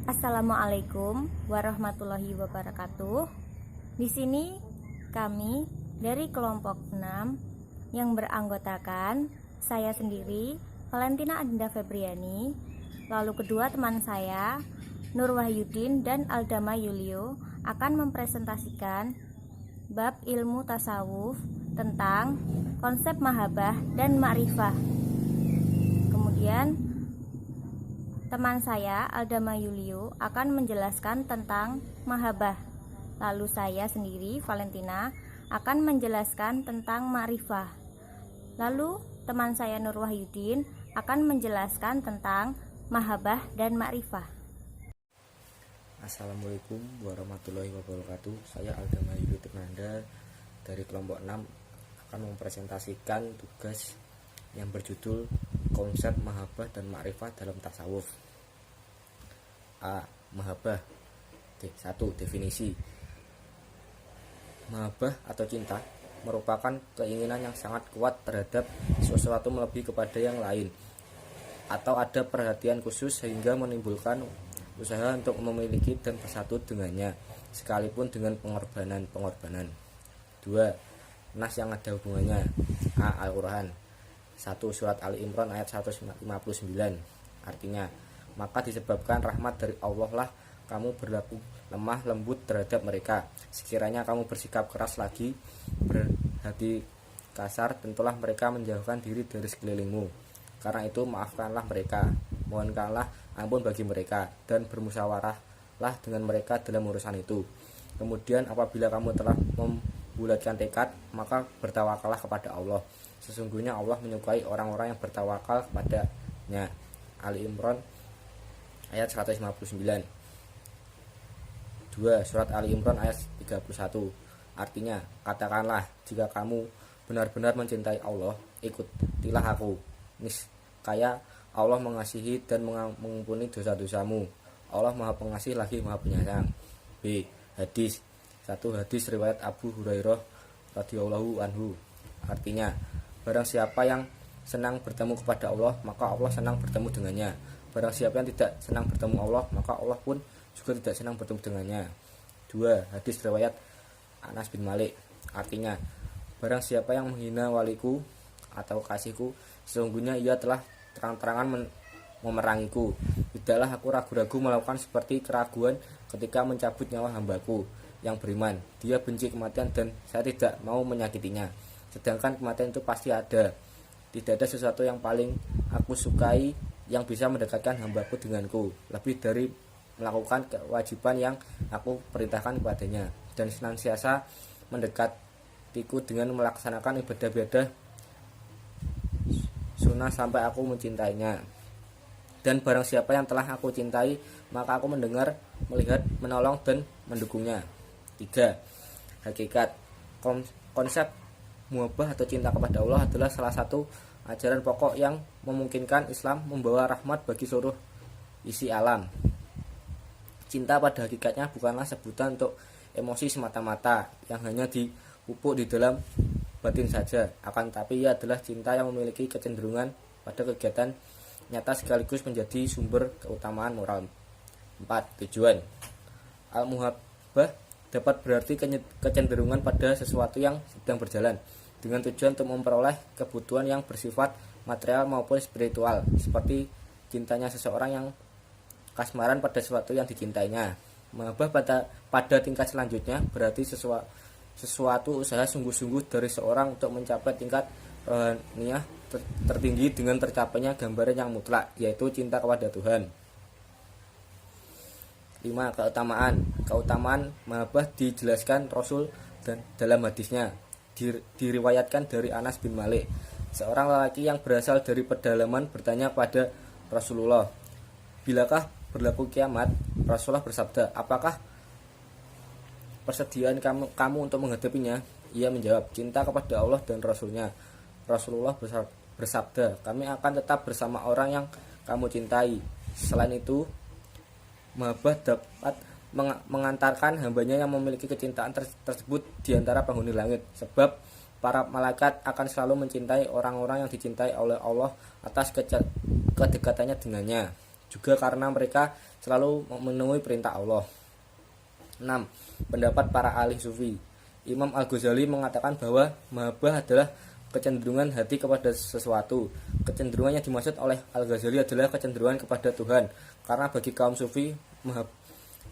Assalamualaikum warahmatullahi wabarakatuh. Di sini kami dari kelompok 6 yang beranggotakan saya sendiri, Valentina Adinda Febriani, lalu kedua teman saya, Nur Wahyudin dan Aldama Yulio, akan mempresentasikan bab ilmu tasawuf tentang konsep mahabbah dan ma'rifah. Kemudian teman saya, Aldama Yulio, akan menjelaskan tentang mahabbah. Lalu saya sendiri, Valentina, akan menjelaskan tentang ma'rifah. Lalu teman saya, Nur Wahyudin, akan menjelaskan tentang mahabbah dan ma'rifah. Assalamualaikum warahmatullahi wabarakatuh. Saya Aldama Yulio Tirnanda dari kelompok 6 akan mempresentasikan tugas yang berjudul konsep mahabbah dan ma'rifah dalam tasawuf. A. Mahabbah. 1. Definisi. Mahabbah atau cinta merupakan keinginan yang sangat kuat terhadap sesuatu melebihi kepada yang lain, atau ada perhatian khusus sehingga menimbulkan usaha untuk memiliki dan bersatu dengannya, sekalipun dengan pengorbanan. 2. Nas yang ada hubungannya. A. Al-Quran. 1. Surat Ali Imran ayat 159. Artinya, maka disebabkan rahmat dari Allah lah kamu berlaku lemah lembut terhadap mereka. Sekiranya kamu bersikap keras lagi, berhati kasar, tentulah mereka menjauhkan diri dari sekelilingmu. Karena itu maafkanlah mereka, mohonkanlah ampun bagi mereka, dan bermusyawarahlah dengan mereka dalam urusan itu. Kemudian apabila kamu telah membulatkan tekad, maka bertawakallah kepada Allah. Sesungguhnya Allah menyukai orang-orang yang bertawakal kepadanya. Ali Imran ayat 159. 2. Surat Ali Imran ayat 31. Artinya, katakanlah, jika kamu benar-benar mencintai Allah, ikutilah aku. Niscaya Allah mengasihi dan mengampuni dosa-dosamu. Allah Maha Pengasih lagi Maha Penyayang. B. Hadis. 1. Hadis riwayat Abu Hurairah radhiyallahu anhu. Artinya, barang siapa yang senang bertemu kepada Allah, maka Allah senang bertemu dengannya. Barang siapa yang tidak senang bertemu Allah, maka Allah pun juga tidak senang bertemu dengannya. 2. Hadis riwayat Anas bin Malik. Artinya, barang siapa yang menghina waliku atau kasihku, sesungguhnya ia telah terang-terangan memerangiku. Tidaklah aku ragu-ragu melakukan seperti keraguan ketika mencabut nyawa hambaku yang beriman. Dia benci kematian dan saya tidak mau menyakitinya. Sedangkan kematian itu pasti ada. Tidak ada sesuatu yang paling aku sukai yang bisa mendekatkan hambaku denganku, lebih dari melakukan kewajiban yang aku perintahkan kepadanya, dan senantiasa mendekatiku dengan melaksanakan ibadah-ibadah sunnah sampai aku mencintainya. Dan barang siapa yang telah aku cintai, maka aku mendengar, melihat, menolong, dan mendukungnya. 3. Hakikat. Konsep muhabbah atau cinta kepada Allah adalah salah satu ajaran pokok yang memungkinkan Islam membawa rahmat bagi seluruh isi alam. Cinta pada hakikatnya bukanlah sebutan untuk emosi semata-mata yang hanya dipupuk di dalam batin saja, akan tapi ia adalah cinta yang memiliki kecenderungan pada kegiatan nyata sekaligus menjadi sumber keutamaan moral. 4. Tujuan. Al-muhabbah dapat berarti kecenderungan pada sesuatu yang sedang berjalan dengan tujuan untuk memperoleh kebutuhan yang bersifat material maupun spiritual, seperti cintanya seseorang yang kasmaran pada sesuatu yang dicintainya. Mahabbah pada tingkat selanjutnya berarti sesuatu usaha sungguh-sungguh dari seorang untuk mencapai tingkat rohaniyah tertinggi dengan tercapainya gambaran yang mutlak, yaitu cinta kepada Tuhan. 5. Keutamaan mahabbah dijelaskan Rasul dan dalam hadisnya. Diriwayatkan dari Anas bin Malik, seorang lelaki yang berasal dari pedalaman bertanya pada Rasulullah, bilakah berlaku kiamat? Rasulullah bersabda, apakah persediaan kamu untuk menghadapinya? Ia menjawab, cinta kepada Allah dan Rasulnya. Rasulullah bersabda, kami akan tetap bersama orang yang kamu cintai. Selain itu, mahabbah dapat mengantarkan hambanya yang memiliki kecintaan tersebut di antara penghuni langit, sebab para malaikat akan selalu mencintai orang-orang yang dicintai oleh Allah atas kedekatannya dengannya. juga karena mereka selalu memenuhi perintah Allah. 6. Pendapat para ahli sufi. Imam Al-Ghazali mengatakan bahwa mahabbah adalah kecenderungan hati kepada sesuatu. Kecenderungan yang dimaksud oleh Al-Ghazali adalah kecenderungan kepada Tuhan, karena bagi kaum sufi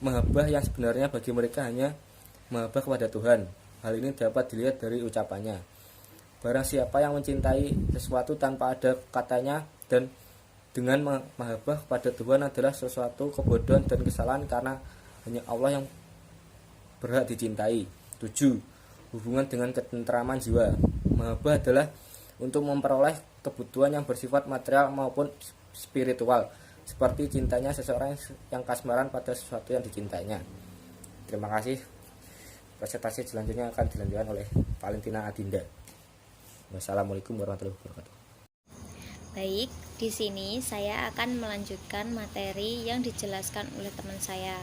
mahabbah yang sebenarnya bagi mereka hanya mahabbah kepada Tuhan. Hal ini dapat dilihat dari ucapannya, barang siapa yang mencintai sesuatu tanpa ada katanya dan dengan mahabbah kepada Tuhan adalah sesuatu kebodohan dan kesalahan, karena hanya Allah yang berhak dicintai. 7. Hubungan dengan ketentraman jiwa. Mahabbah adalah untuk memperoleh kebutuhan yang bersifat material maupun spiritual, seperti cintanya seseorang yang kasmaran pada sesuatu yang dicintainya. Terima kasih. Presentasi selanjutnya akan dilanjutkan oleh Valentina Adinda. Wassalamualaikum warahmatullahi wabarakatuh. Baik, di sini saya akan melanjutkan materi yang dijelaskan oleh teman saya.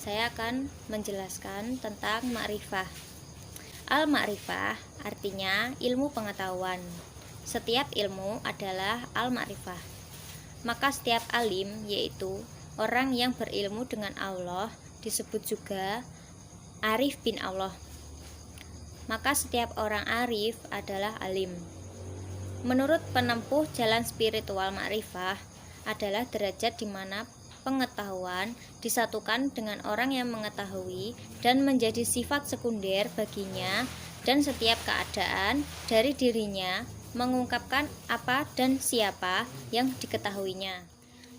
Saya akan menjelaskan tentang ma'rifah. Al-ma'rifah artinya ilmu pengetahuan. Setiap ilmu adalah al-ma'rifah. Maka setiap alim, yaitu orang yang berilmu dengan Allah, disebut juga arif bin Allah. Maka setiap orang arif adalah alim. Menurut penempuh jalan spiritual ma'rifah adalah derajat di mana pengetahuan disatukan dengan orang yang mengetahui dan menjadi sifat sekunder baginya, dan setiap keadaan dari dirinya mengungkapkan apa dan siapa yang diketahuinya.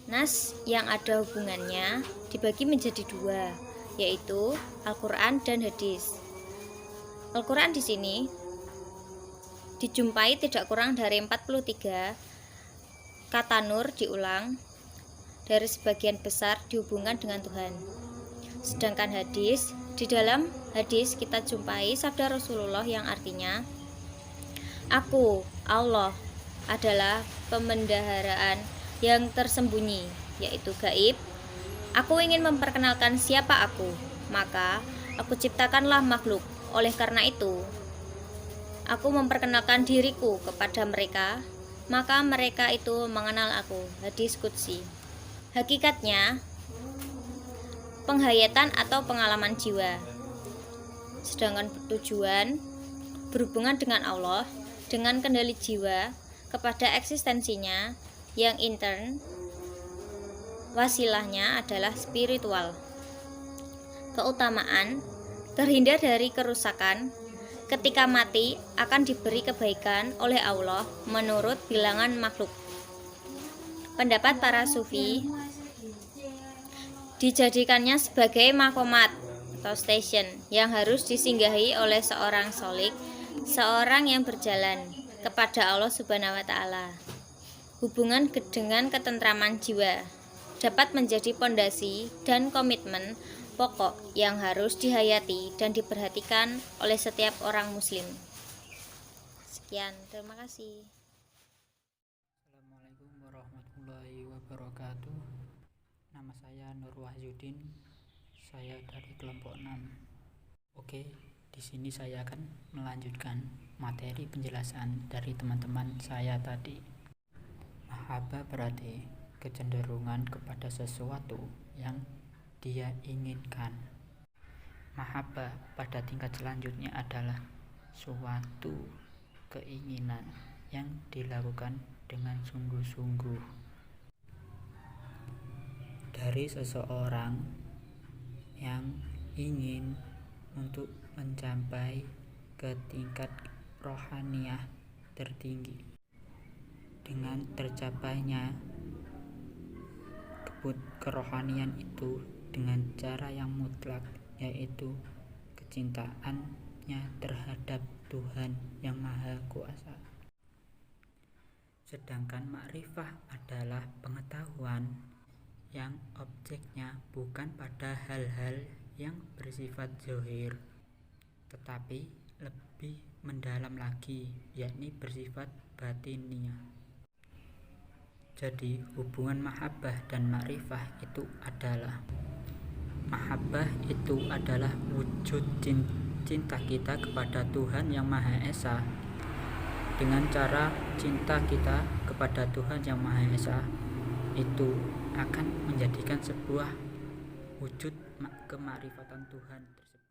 Nas yang ada hubungannya dibagi menjadi dua, yaitu Al-Quran dan hadis. Al-Quran di sini dijumpai tidak kurang dari 43 kata nur diulang dari sebagian besar dihubungkan dengan Tuhan. Sedangkan hadis, di dalam hadis kita jumpai sabda Rasulullah yang artinya, Aku, Allah, adalah pemendaharaan yang tersembunyi, yaitu gaib. Aku ingin memperkenalkan siapa aku, maka aku ciptakanlah makhluk. Oleh karena itu, aku memperkenalkan diriku kepada mereka, maka mereka itu mengenal aku. Hadis Qudsi. Hakikatnya, penghayatan atau pengalaman jiwa. Sedangkan tujuan berhubungan dengan Allah dengan kendali jiwa kepada eksistensinya yang intern. Wasilahnya adalah spiritual. Keutamaan, terhindar dari kerusakan. Ketika mati akan diberi kebaikan oleh Allah menurut bilangan makhluk. Pendapat para sufi dijadikannya sebagai makomat atau station yang harus disinggahi oleh seorang solik, seorang yang berjalan kepada Allah Subhanahu wa Ta'ala. Hubungan dengan ketentraman jiwa dapat menjadi pondasi dan komitmen pokok yang harus dihayati dan diperhatikan oleh setiap orang muslim. Sekian, terima kasih. Assalamualaikum warahmatullahi wabarakatuh. Nama saya Nur Wahyudin. Saya dari kelompok 6. Oke, di sini saya akan melanjutkan materi penjelasan dari teman-teman saya tadi. Mahabbah berarti kecenderungan kepada sesuatu yang dia inginkan. Mahabbah pada tingkat selanjutnya adalah suatu keinginan yang dilakukan dengan sungguh-sungguh dari seseorang yang ingin untuk mencapai ke tingkat rohaniyah tertinggi. Dengan tercapainya kerohanian itu dengan cara yang mutlak, yaitu kecintaannya terhadap Tuhan yang Maha Kuasa. Sedangkan makrifah adalah pengetahuan yang objeknya bukan pada hal-hal yang bersifat zahir, tetapi lebih mendalam lagi, yakni bersifat batiniah. Jadi hubungan mahabbah dan makrifah itu adalah, mahabbah itu adalah wujud cinta kita kepada Tuhan yang Maha Esa. Dengan cara cinta kita kepada Tuhan yang Maha Esa itu akan menjadikan sebuah wujud kemakrifatan Tuhan tersebut.